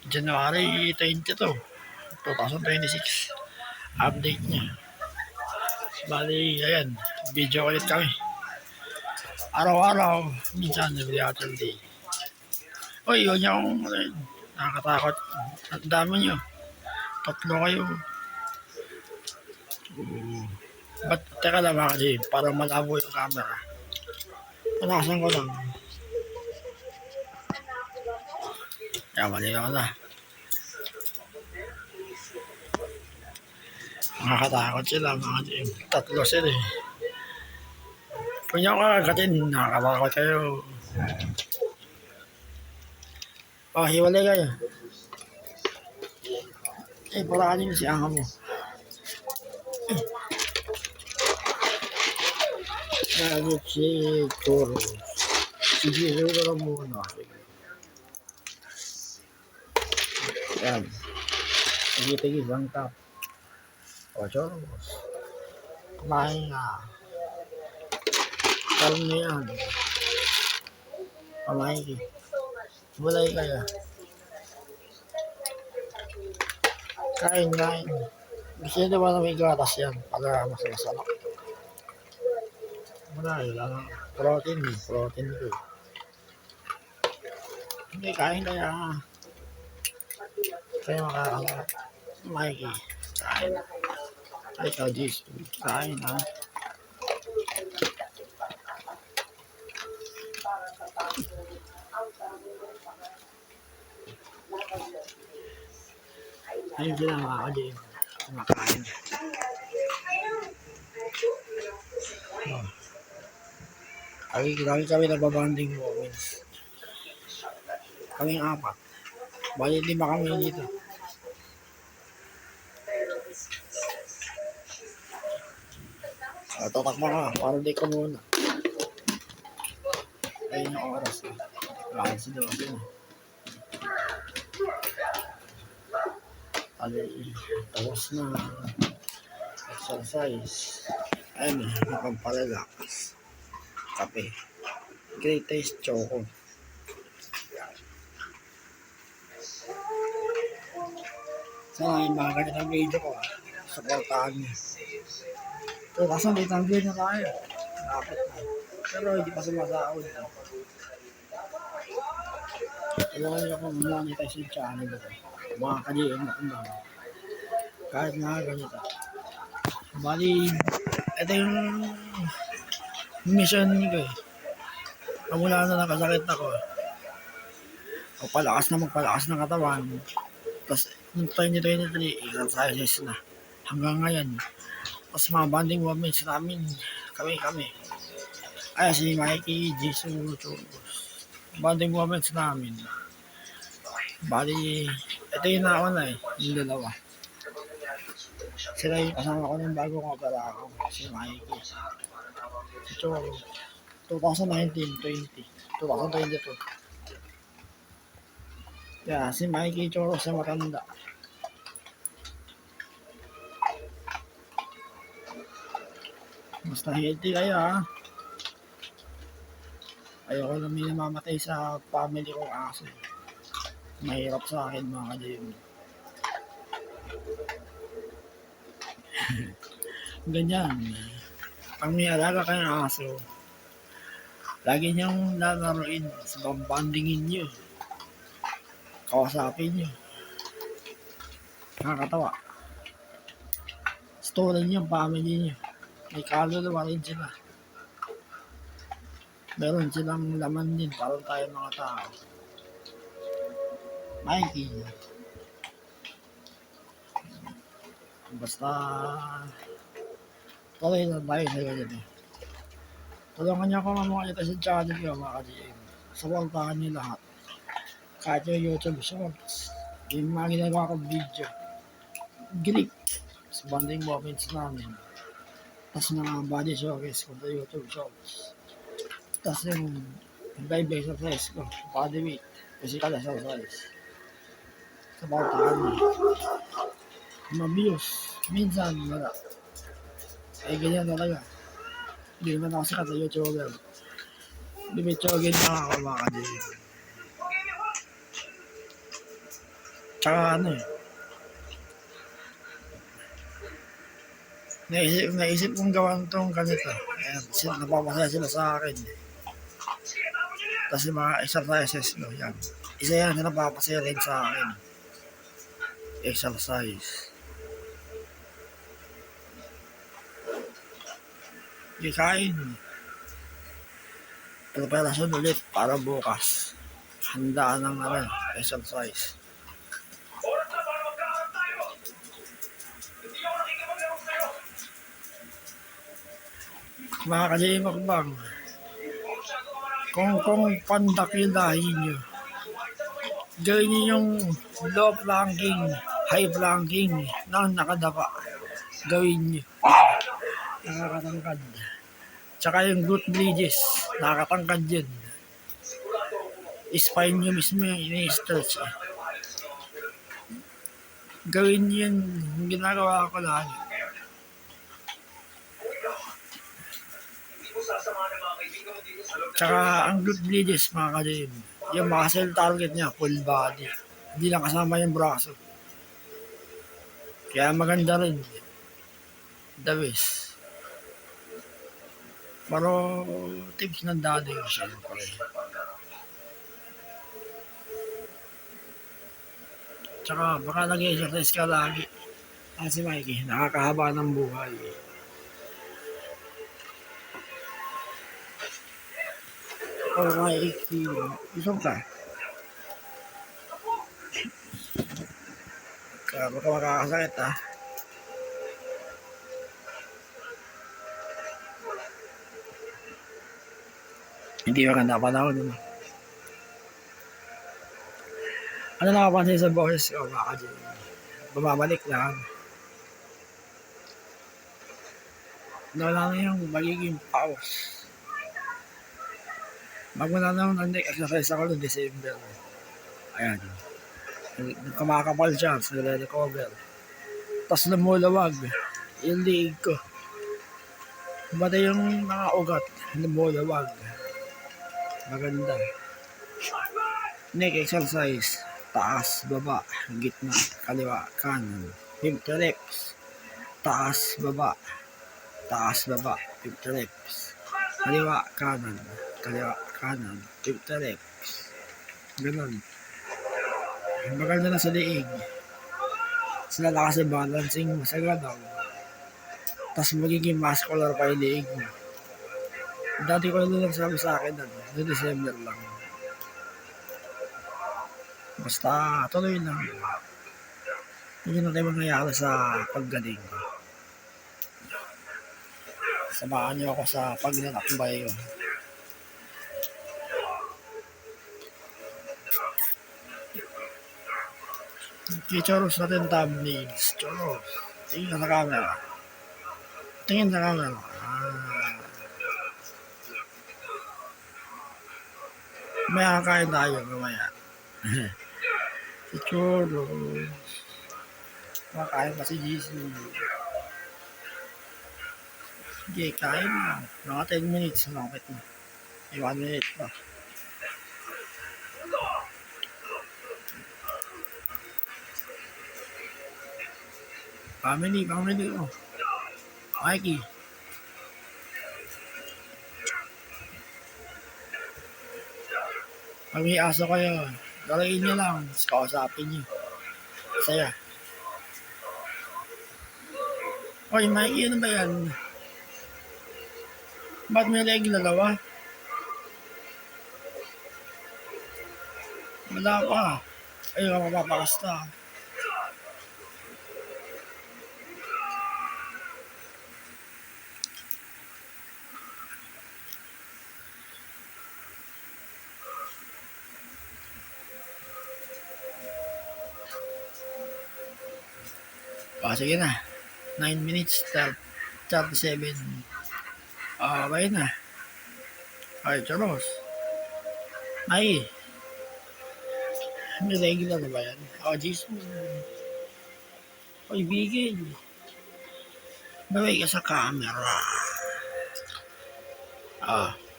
January 22, 2026. Update niya. Bali, ayan, video ulit kami. Araw-araw, minsan every other day. Uy, yun yung nakakatakot. Ang dami nyo. Tatlo kayo. Ba't, teka lang mga kasi, para malabo yung camera. Panasan ko lang. Kaya mali ako na. Nakakatakot sila mga kasi. Tatlo sila eh. Kung yung kakagatin, nakakatakot kayo. Oh, hiwalay kayo. Para kanina si Anga mo. Lagi si Choro. Sige, ko lang muna. Yan. Tigil-tigil ang tap. O, Choro. Kumain nga. Karoon na yan. Kumain ki. Bulay kayo. Kain. Gusto nyo ba na may gatas yan? Para mas masalak. Wala lang. Protein ko. Hindi, kain kaya. Kaya makakalat. Mikey. Kain. Ay, ikaw, Jesus. Kain, ha? Ayun sila mga kalim. Kumakain. Lagi kami nagbabanding moments. Kaming apat. Bali 5 kami dito. Tatakbo ka, para di ka muna. Ayun yung oras. Lahat si Dawson. Tapos na exercise. Ayun, nakapag-relax. Kape. Great taste choco. Sana yung mga ganit ang video ko. Supportahan niyo. So, kaso may tanggol na tayo. Lapit na. Pero hindi pa sumasahod. Alam niyo kung monetize yung channel ko. Mga kaliin na kumbaga. Kahit nga ganito. Bali, ito yung mission ko eh. Kamula na nakasakit ako. Magpalakas ng katawan. Tapos, noong 2023, exercises na. Hanggang ngayon. Tapos mga bonding moments namin. Kami. Ay, si Mikey, Jesus, bonding moments namin. Bali, ito yung nauna eh. Yung dalawa. Sila yung kasama ko ng bago kong opera ako. Si Mikey. Si Choro. 2019, 20, 2022. Yeah, si Mikey Choro sa matanda. Basta healthy kayo ha. Ayoko na may namamatay sa family ko kasi mahirap sa akin mga kadayun. Ganyan. Pag may alaga kayong aso, lagi niyang lalaroin, bambandingin niyo. Kawasapin niyo. Nakakatawa. Story niyo, family niyo. May kaluluwa rin sila. Meron silang laman din, parang tayo mga tao. Mikey. Basta tuloy lang tayo sa ganyan eh. Tulungan niyo ako mga ito sa channel ko mga ka-GM. Supportahan niyo lahat. Kahit yung YouTube shorts. Yung mga ginagawa kong video. Great. Sa bonding moments namin. Tapos mga body showcase ko sa YouTube shorts. Tapos yung live exercise ko. Body weight. Physical exercise. Supportahan niyo. Mabiyos. Minsan wala. Ay ganyan talaga. Hindi naman ako sikat sa YouTuber. Lumitsogin na ako mga kadiri. Tsaka ano eh, naisip kong gawan tong ganito. Ayan, napapasaya sila sa akin. Tapos yung mga exercises ko, yan. Isa yan na napapasaya rin sa akin. Exercise. Di kain. Preparasyon ulit para bukas. Handaan ng exercise. Mga kalimakbang, kung pandakilahin nyo, gawin nyo yung low planking, high planking na nakadapa. Gawin nyo. Nakakatangkad. Tsaka yung glute bridges, nakakatangkad yun. Spine nyo mismo yung ini-stretch. Gawin nyo yun, yung ginagawa ko lagi. Tsaka ang glute bridges mga kalim, yung muscle target niya, full body. Hindi lang kasama yung braso. Kaya maganda rin. The best. Pero tips ng daddy ko siyempre. Tsaka baka nag-exercise ka lagi. Si Mikey, nakakahaba ng buhay. Or Mikey, isang ka. Baka makakasakit ha. Hindi maganda panahon naman. Ano nakapansin sa boses ko, baka dyan. Bumabalik lang. Wala na yung magiging pause. Magmula naman nag-exercise ako noong December. Ayan. Kumakapal siya, nire-recover. Tapos lumulawag yung liig ko. Bata yung mga ugat, lumulawag. Maganda. Neck exercise. Taas, baba, gitna, kaliwa, kanan. 50 reps. Taas, baba. Taas, baba, 50 reps. Kaliwa, kanan. Kaliwa, kanan. 50 reps. Ganun. Maganda na sa liig. Sila lang kasi balancing sa galaw. Tapos magiging muscular pa yung liig mo. Dati ko lang sabi sa akin noong December lang. Basta tuloy lang. Hindi na tayo mangyayari sa paggaling ko. Samahan niyo ako sa paglalakbay ko. Choros natin thumbnails. Choros. Tingin sa camera. Tingin sa camera. May kakain tayo mamaya. Si Choros. Makain pa si GC. Sige, kain na. Mga 10 minutes. Nakapit na. 1 minute pa. Family oh. Mikey. Pag may aso kayo, galayin nyo lang, kausapin nyo. Saya. Oy, Mikey, ano ba yan? Ba't may leg dalawa? Wala pa. Ay, mapapakasta. Sige na. 9 minutes, 37. Okay na. Ay, Choros. Ay. May regular na ba yan? Jesus. Ay, bigil. Baway ka sa camera.